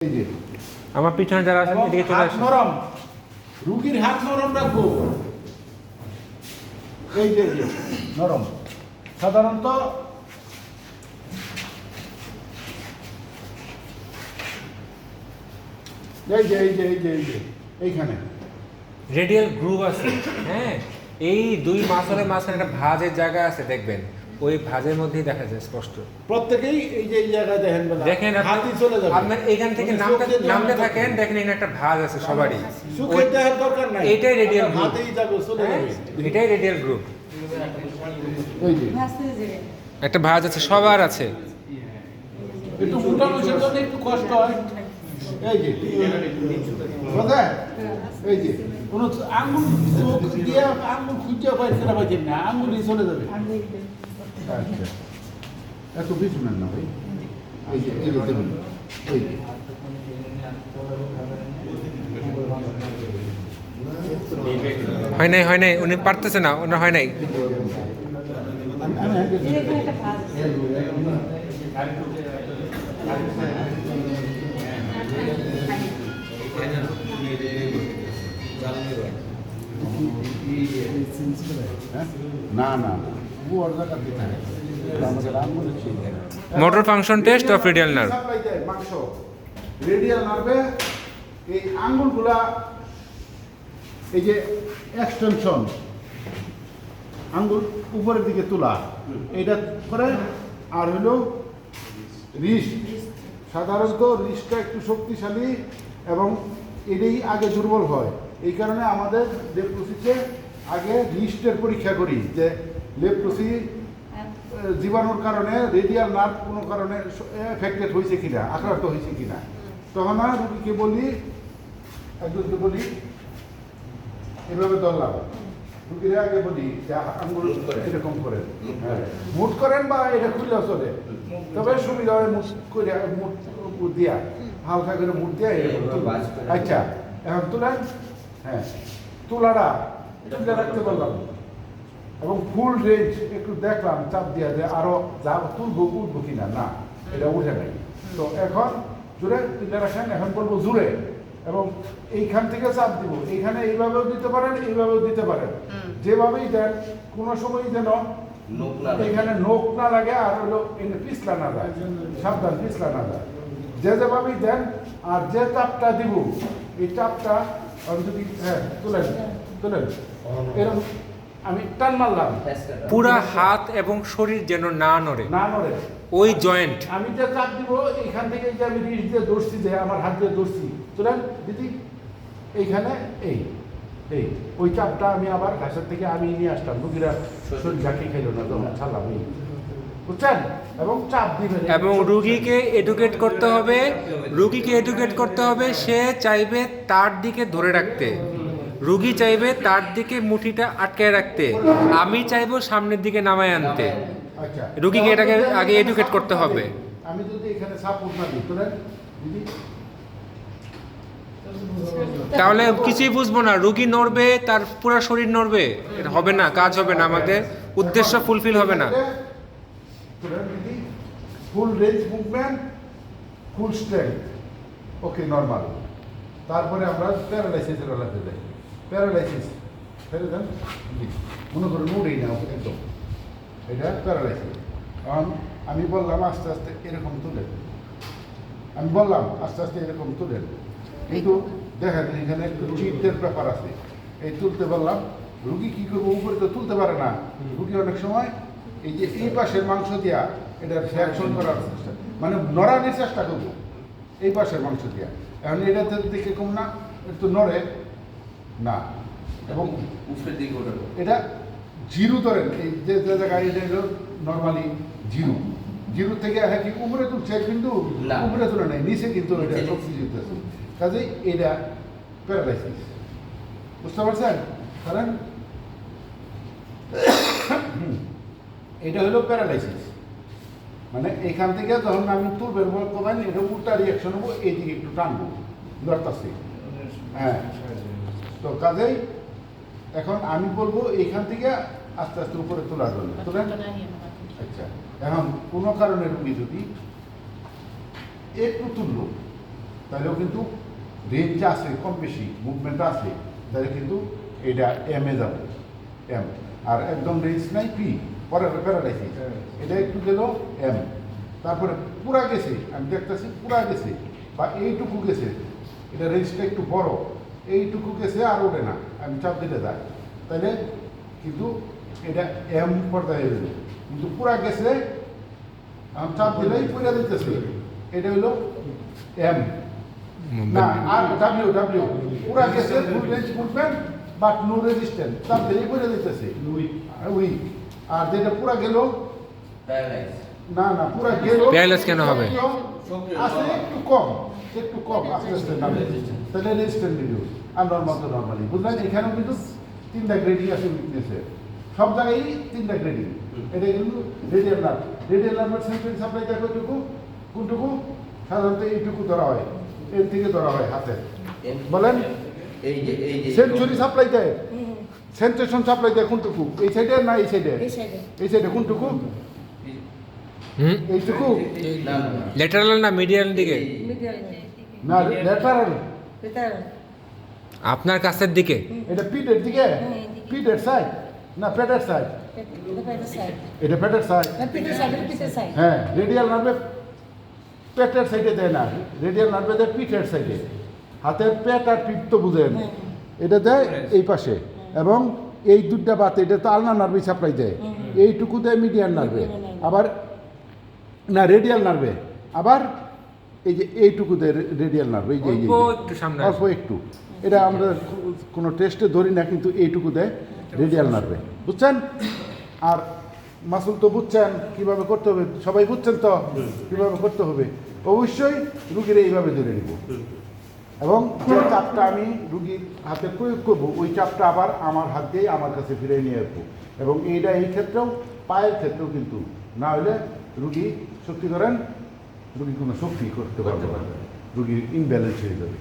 এই যে আমার পিছনে যারা আছেন এদিকে চলে আসুন। নরম, রুগীর হাত নরম রাখবো। এই যে নরম, সাধারণত এইখানে রেডিয়াল গ্রুভ আছে, হ্যাঁ, এই দুই মাসলের মাঝখানে একটা ভাঁজের জায়গা আছে, দেখবেন ওই ভাঁজের মধ্যেই দেখা যায় স্পষ্ট। প্রত্যেকেই এই যে এই জায়গায় দেখেন, দেখেন হাতি চলে যাবে। আপনার এখান থেকে নামতে থাকেন, দেখেন এখানে একটা ভাঁজ আছে সবারই। সুখের দেখার দরকার নাই, এটাই রেডিয়াল গ্রুভ, হাতেই যাবে, চলে যাবে। এটাই রেডিয়াল গ্রুভ। এই যে একটা ভাঁজ আছে, সবার আছে। একটু মোটা মানুষের জন্য একটু কষ্ট হয়। এই যে কথা, এই যে কোনো আঙ্গুল চোখ দিয়ে আঙ্গুল খুঁজে পাই সেটা পাইছেন না, আঙ্গুলই চলে যাবে। আচ্ছা, এত বেশি না ভাই। এই যে এই যে দেখুন, এই যে হয় নাই, উনি পারতেছে না, ওনার হয় নাই। না না, ও অর্ধেক দিতে হয় আমাদের আঙ্গুলের ছিল। Motor function test of radial nerve. মাংস রেডিয়াল নার্ভে এই আঙ্গুলগুলা, এই যে এক্সটেনশন, আঙ্গুল উপরের দিকে তোলা, এইটা করে। আর হলো রিস্ট, সাধারণত রিস্টটা একটু শক্তিশালী এবং এটাই আগে দুর্বল হয়। এই কারণে আমাদের লেপ্রোসিতে আগে রিস্টের পরীক্ষা করি, যে লেপ্রোসি জীবাণুর কারণে রেডিয়াল নার্ভ কোনো কারণে এফেক্টেড হয়েছে কিনা, আক্রান্ত হয়েছে কিনা। তখন না রুগীকে বলি, একজনকে বলি এভাবে ধরলাম, রুগীরা আগে বলি যে আঙ্গুল এরকম করেন, মুট করেন বা এটা খুললেও চলে, তবে সুবিধা হয় মুট করে, মুট দিয়া হালকা করে মুট দিয়া এরকম। আচ্ছা, এখন তুলেন, হ্যাঁ, তোলাটা তুলে রাখতে বললাম এবং ফুল রেঞ্জ একটু দেখলাম, চাপ দিয়া যে আরো যা তুলবো উঠবো কিনা, না এটা উঠে নাই। তো এখন জোরে তুলে রাখেন, এখন বলবো জোরে, এবং এইখান থেকে চাপ দিব, এইখানে এইভাবেও দিতে পারেন, এইভাবেও দিতে পারেন, যেভাবেই দেন কোনো সময় যেন এখানে নোক না লাগে, আর হলো এখানে পিছলা না যায়, সাবধান পিছলা না যায়, যেভাবেই দেন। আর যে চাপটা দিব, এই চাপটা যদি, হ্যাঁ তুলেন তুলেন, এরকম আমি টান মারলাম, পুরা হাত এবং শরীর যেন না নড়ে, না নড়ে ওই জয়েন্ট। আমি যে চাপ দিব এইখান থেকে, যে আমি রিস্ট দিয়ে ধরছি, যে আমার হাত দিয়ে ধরছি, তুলেন দিদি, এইখানে এই এই ওই চাপটা আমি আবার ঘাসের থেকে আমি নিয়ে আসলাম, রুগীরা শরীর ঝাঁকি খাইল না, তখন ছাড়লাম, এই বুঝছেন, এবং চাপ দিবেন। এবং রুগীকে এডুকেট করতে হবে, সে চাইবে তার দিকে ধরে রাখতে, রুগী চাইবে তার দিকে মুঠিটা আটকায় রাখতে, আমি চাইবো সামনের দিকে নামায় আনতে। আচ্ছা, রুগীকে এটাকে আগে এডুকেট করতে হবে। আমি যদি এখানে সাপোর্ট না দিই, তুলেন দিদি, তাহলে কিছুই বুঝবো না, রুগী নড়বে, তার পুরো শরীর নড়বে, এটা হবে না, কাজ হবে না, আমাদের উদ্দেশ্য ফুলফিল হবে না। ফুল রেঞ্জ মুভমেন্ট, ফুল স্ট্রেংথ, ওকে নর্মাল। তারপরে আমরা প্যারালাইসিসের বেলাতে যাই, প্যারালাইসিস ফেলে দেন, মনে করুন উড়েই না একদম, এটা প্যারালাইসিস। কারণ আমি বললাম আস্তে আস্তে এরকম তুলেন, আমি বললাম আস্তে আস্তে এরকম তুলেন, কিন্তু দেখেন এখানে একটু চিটের ব্যাপার আছে, এই তুলতে বললাম, রুগী কী করবো, উপরে তো তুলতে পারে না, রুগী অনেক সময় এই যে এই পাশের মাংস দিয়া এটা রিয়াকশন করার চেষ্টা, মানে নড়ানোর চেষ্টা করবো এই পাশের মাংস দিয়া। এখন এটাতে দেখে কম না, একটু নড়ে না, এবং এটা জিরো ধরেন, এই যে জায়গায় এটা হলো নর্মালি জিরো, জিরো থেকে হ্যাঁ কি উপরে তুলছে, কিন্তু উপরে তুলে নেই, নিচে কিন্তু এটা শক্তি জিততেছে, কাজেই এটা প্যারালাইসিস, বুঝতে পারছেন? কারণ এটা হলো প্যারালাইসিস, মানে এখান থেকে যখন আমি তুলবেন কোথায়, এটা উল্টা রিয়াকশন হবো, এইদিকে একটু টানবো, লড়তাছি, হ্যাঁ। তো কাজেই এখন আমি বলবো এইখান থেকে আস্তে আস্তে উপরে তোলার জন্য, তোলেন। আচ্ছা, এখন কোনো কারণে রুগী যদি একটু তুললো, তাহলেও কিন্তু রেঞ্জ আছে কম বেশি মুভমেন্ট আছে, তাহলে কিন্তু এটা এমে যাবে এম। আর একদম রেঞ্জ নাই পি, পরে প্যারালাইসিস, এটা একটু গেল এম। তারপরে পুরা গেছে, আমি দেখতেছি পুরা গেছে বা এইটুকু গেছে, এটা রেঞ্জটা একটু বড়, এইটুকু গেছে আর ওঠে না, আমি চাপ দিলে যায়, তাহলে কিন্তু এটা এম পর্যায়ে গেল। কিন্তু পুরা গেছে, আমি চাপ দিলেই পুরা দিতেছে, এটা হলো এম না, আর ডাব্লিউ ডাব্লিউ পুরা গেছে, full range movement but no resistance, চাপ দিলেই পুরা দিতেছে উইক। আর যেটা পুরা গেল না না, পুরা গেল Paralysis কেন হবে? আছে একটু কম, একটু কম আস্তে আস্তে নামে, তাহলে রেজিস্ট্যান্ট রিডিউস। আর নর্মাল তো নর্মালি বুঝলেন, এখানেও কিন্তু 3টা গ্রেডিং আছে উইকনেসের, সব জায়গায় 3টা গ্রেডিং। এটা কিন্তু রেডিয়াল নার্ভ, রেডিয়াল নার্ভের সেন্ট্রাল সাপ্লাই দেখো এইটুকু, কোনটুকু সাধারণত এইটুকু ধরা হয়, এর থেকে ধরা হয় হাতে, বলেন সেঞ্চুরি সাপ্লাই দেয়, সেন্ট্রেশন সাপ্লাই দেয় কোনটুকু, এই সাইডে না এই সাইডে, এই সাইডে কোনটুকু, এইটুকু লেটারাল না মিডিয়াল দিকে? না ল্যাটারাল, আপনার কাছের দিকে। এটা পিঠের দিকে, পিঠের সাইড না পেটের সাইড, এটা পেটের সাইড। হ্যাঁ, রেডিয়াল নার্ভে পেটের সাইডে দেয় না, রেডিয়াল নার্ভে দেয় পিঠের সাইডে। হাতের পেট আর পিঠ তো বুঝেন, এটা দেয় এই পাশে, এবং এই দুটা বাত এটা তো আলনা নার্ভে সাপ্লাই দেয়, এইটুকু দেয় মিডিয়াল নার্ভে, আবার না রেডিয়াল নার্ভে, আবার এই যে এইটুকু দেয় রেডিয়াল নার্ভ, এই যে অল্প একটু সামনে অল্প একটু, এটা আমরা কোনো টেস্টে ধরি না, কিন্তু এইটুকু দেয় রেডিয়াল নার্ভে, বুঝছেন? আর মাসুল তো বুঝছেন কীভাবে করতে হবে, সবাই বুঝছেন তো কীভাবে করতে হবে। অবশ্যই রুগীর এইভাবে ধরে নিব, এবং যে চাপটা আমি রুগীর হাতে প্রয়োগ করব, ওই চাপটা আবার আমার হাত দিয়ে আমার কাছে ফিরে নিয়ে আসবো। এবং এইটা এই ক্ষেত্রেও, পায়ের ক্ষেত্রেও কিন্তু, না হলে রুগী শক্তি করেন, রুগী কোনো শক্তি করতে পারবে না, রুগী ইনব্যালেন্স হয়ে যাবে।